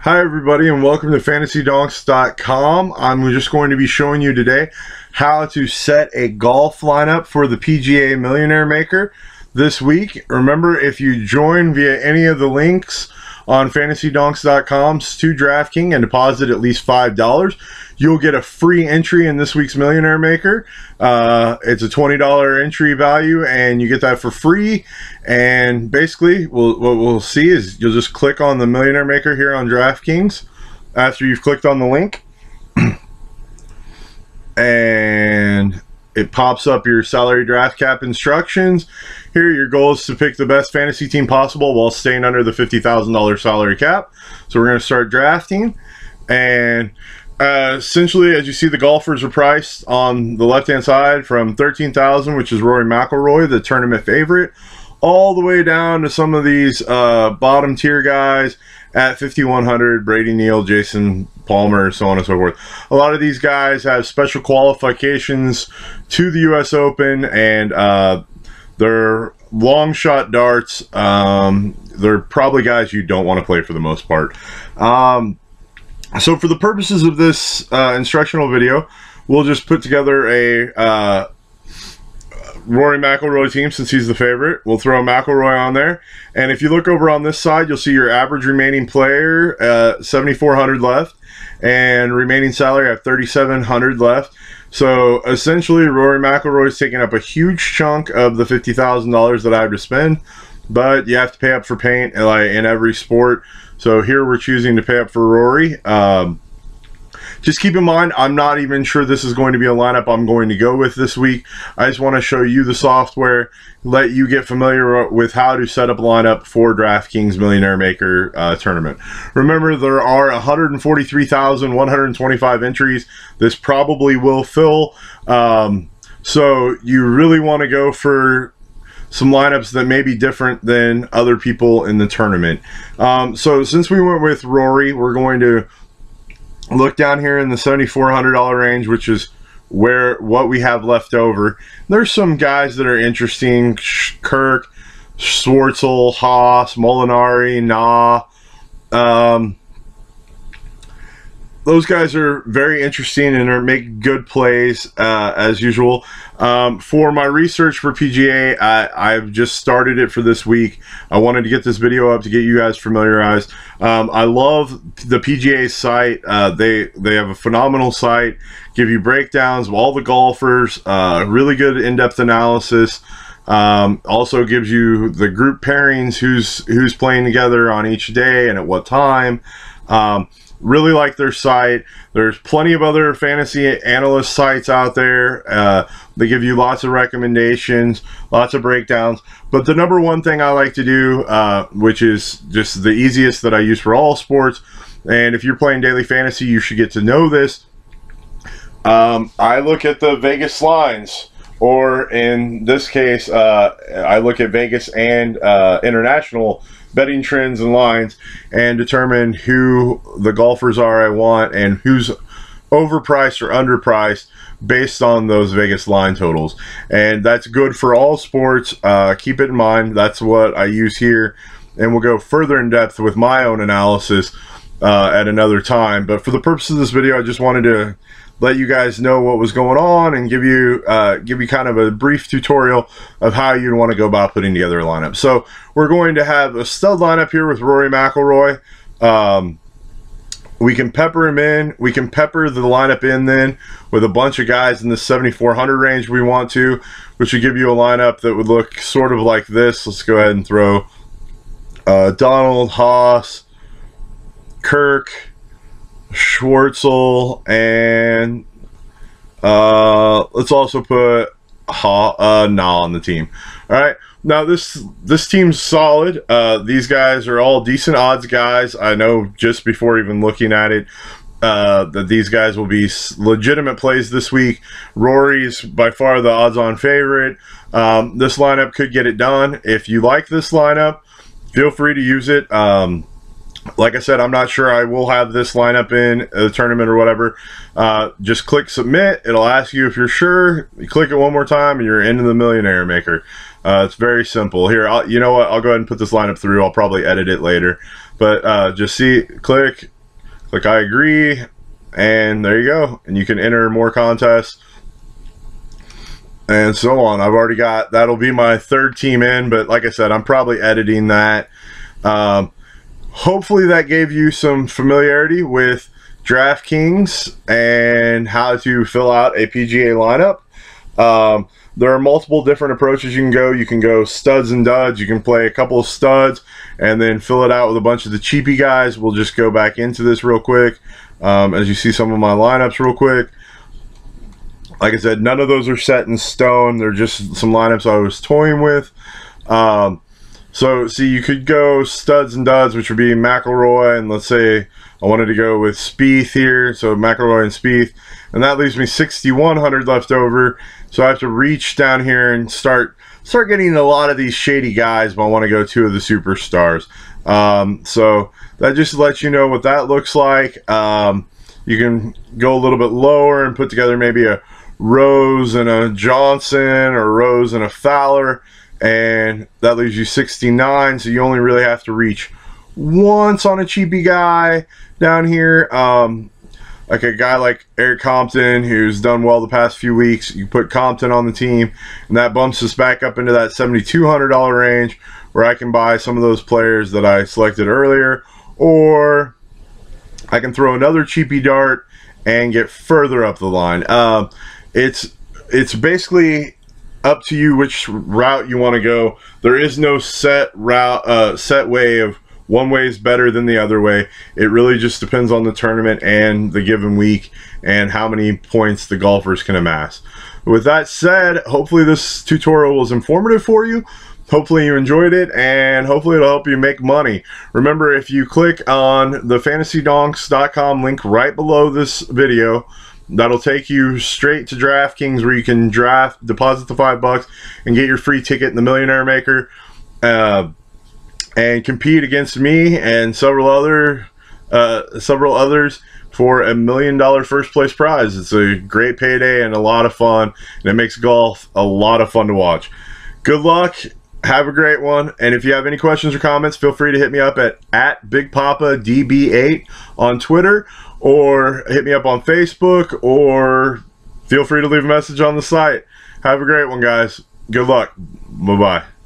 Hi everybody and welcome to FantasyDonks.com. I'm just going to be showing you today how to set a golf lineup for the PGA Millionaire Maker this week. Remember, if you join via any of the links on FantasyDonks.com to DraftKings and deposit at least $5, you'll get a free entry in this week's Millionaire Maker. It's a $20 entry value and you get that for free. And basically what we'll see is you'll just click on the Millionaire Maker here on DraftKings after you've clicked on the link. And it pops up your salary draft cap instructions. Here, your goal is to pick the best fantasy team possible while staying under the $50,000 salary cap. So we're going to start drafting. And essentially, as you see, the golfers are priced on the left-hand side from $13,000, which is Rory McIlroy, the tournament favorite, all the way down to some of these bottom-tier guys at $5,100, Brady Neal, Jason Palmer, so on and so forth. A lot of these guys have special qualifications to the U.S. Open, and they're long shot darts. They're probably guys you don't want to play for the most part. So for the purposes of this instructional video, we'll just put together a Rory McIlroy team since he's the favorite. We'll throw McIlroy on there. And if you look over on this side, you'll see your average remaining player, 7,400 left. And remaining salary at $3,700 left. So essentially, Rory McIlroy is taking up a huge chunk of the $50,000 that I have to spend. But you have to pay up for paint in every sport. So here we're choosing to pay up for Rory. Just keep in mind, I'm not even sure this is going to be a lineup I'm going to go with this week. I just want to show you the software, let you get familiar with how to set up a lineup for DraftKings Millionaire Maker tournament. Remember, there are 143,125 entries. This probably will fill. So you really want to go for some lineups that may be different than other people in the tournament. So since we went with Rory, we're going to look down here in the $7,400 range, which is what we have left over. There's some guys that are interesting: Kirk, Schwartzel, Haas, Molinari, Na. Those guys are very interesting and are making good plays as usual. For my research for PGA, I've just started it for this week. I wanted to get this video up to get you guys familiarized. I love the PGA site. They have a phenomenal site. Give you breakdowns of all the golfers. Really good in-depth analysis. Also gives you the group pairings, who's playing together on each day and at what time. Really like their site. There's plenty of other fantasy analyst sites out there. They give you lots of recommendations, lots of breakdowns. But the number one thing I like to do, which is just the easiest that I use for all sports, and if you're playing daily fantasy, you should get to know this. I look at the Vegas lines, or in this case, I look at Vegas and international betting trends and lines, and determine who the golfers are I want and who's overpriced or underpriced based on those Vegas line totals. And that's good for all sports. Keep it in mind. That's what I use here, and we'll go further in depth with my own analysis at another time. But for the purpose of this video, I just wanted to let you guys know what was going on and give you kind of a brief tutorial of how you'd want to go about putting together a lineup. So we're going to have a stud lineup here with Rory McIlroy. We can pepper him in. We can pepper the lineup in then with a bunch of guys in the 7,400 range we want to, which would give you a lineup that would look sort of like this. Let's go ahead and throw Donald, Haas, Kirk, Schwartzel, and let's also put Na on the team. All right, now this team's solid. These guys are all decent odds guys. I know just before even looking at it that these guys will be legitimate plays this week. Rory's by far the odds-on favorite. This lineup could get it done. If you like this lineup, feel free to use it. Like I said, I'm not sure I will have this lineup in the tournament or whatever. Just click submit. It'll ask you if you're sure. You click it one more time and you're into the Millionaire Maker. It's very simple. Here, you know what? I'll go ahead and put this lineup through. I'll probably edit it later. But just click, click I agree, and there you go. And you can enter more contests and so on. I've already got, that'll be my third team in, but like I said, I'm probably editing that. Hopefully that gave you some familiarity with DraftKings and how to fill out a PGA lineup. There are multiple different approaches you can go. You can go studs and duds. You can play a couple of studs and then fill it out with a bunch of the cheapy guys. We'll just go back into this real quick as you see some of my lineups real quick. Like I said, none of those are set in stone. They're just some lineups I was toying with. So see, you could go studs and duds, which would be McIlroy, and let's say I wanted to go with Spieth here, so McIlroy and Spieth, and that leaves me 6,100 left over. So I have to reach down here and start getting a lot of these shady guys, but I want to go two of the superstars. So that just lets you know what that looks like. You can go a little bit lower and put together maybe a Rose and a Johnson, or Rose and a Fowler, and that leaves you 69. So you only really have to reach once on a cheapy guy down here. Like a guy like Eric Compton, who's done well the past few weeks. You put Compton on the team, and that bumps us back up into that $7,200 range, where I can buy some of those players that I selected earlier, or I can throw another cheapy dart and get further up the line. It's basically up to you which route you want to go. There is no set route, set way of one way is better than the other way. It really just depends on the tournament and the given week and how many points the golfers can amass. With that said, hopefully this tutorial was informative for you. Hopefully you enjoyed it, and hopefully it'll help you make money. Remember, if you click on the fantasydonks.com link right below this video, that'll take you straight to DraftKings, where you can deposit the $5 and get your free ticket in the Millionaire Maker, and compete against me and several others for $1 million first place prize. It's a great payday and a lot of fun, and it makes golf a lot of fun to watch. Good luck. Have a great one. And if you have any questions or comments, feel free to hit me up at BigPapaDB8 on Twitter, or hit me up on Facebook, or feel free to leave a message on the site. Have a great one, guys. Good luck. Bye-bye.